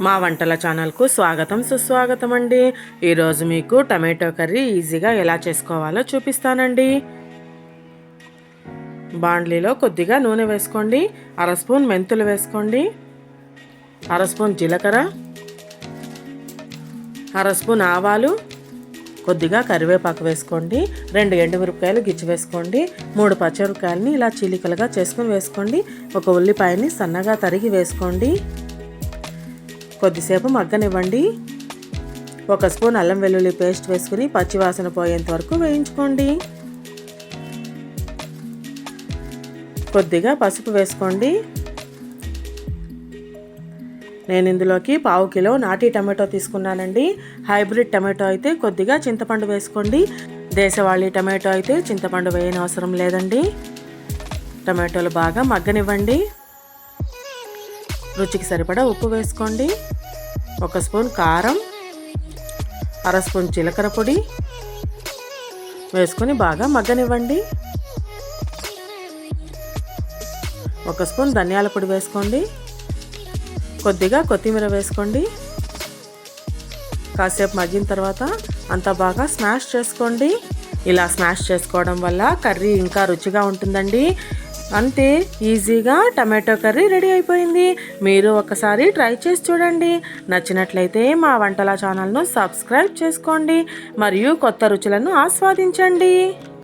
మా వంటల ఛానల్కు స్వాగతం సుస్వాగతం అండి. ఈరోజు మీకు టమాటో కర్రీ ఈజీగా ఎలా చేసుకోవాలో చూపిస్తానండి. బాండ్లీలో కొద్దిగా నూనె వేసుకోండి, అర స్పూన్ మెంతులు వేసుకోండి, అర స్పూన్ జీలకర్ర, అర స్పూన్ ఆవాలు, కొద్దిగా కరివేపాకు వేసుకోండి, 2 ఎండుమిరపకాయలు గిచ్చి వేసుకోండి, 3 పచ్చిమిరపకాయలని ఇలా చీలికలుగా చేసుకుని వేసుకోండి, ఒక ఉల్లిపాయని సన్నగా తరిగి వేసుకోండి. కొద్దిసేపు మగ్గనివ్వండి. 1 స్పూన్ అల్లం వెల్లుల్లి పేస్ట్ వేసుకుని పచ్చివాసన పోయేంత వరకు వేయించుకోండి. కొద్దిగా పసుపు వేసుకోండి. నేను ఇందులోకి 1/2 కిలో నాటి టమాటో తీసుకున్నానండి. హైబ్రిడ్ టమాటో అయితే కొద్దిగా చింతపండు వేసుకోండి. దేశవాళీ టమాటో అయితే చింతపండు వేయని అవసరం లేదండి. టమాటోలు బాగా మగ్గనివ్వండి. రుచికి సరిపడా ఉప్పు వేసుకోండి, 1 స్పూన్ కారం, అర స్పూన్ జీలకర్ర పొడి వేసుకొని బాగా మగ్గనివ్వండి. 1 స్పూన్ ధనియాల పొడి వేసుకోండి, కొద్దిగా కొత్తిమీర వేసుకోండి. కాసేపు మగ్గిన తర్వాత అంతా బాగా స్మాష్ చేసుకోండి. ఇలా స్మాష్ చేసుకోవడం వల్ల కర్రీ ఇంకా రుచిగా ఉంటుందండి. అంతే, ఈజీగా టమాటో కర్రీ రెడీ అయిపోయింది. మీరు ఒకసారి ట్రై చేసి చూడండి. నచ్చినట్లయితే మా వంటల ఛానల్ను సబ్స్క్రైబ్ చేసుకోండి మరియు కొత్త రుచులను ఆస్వాదించండి.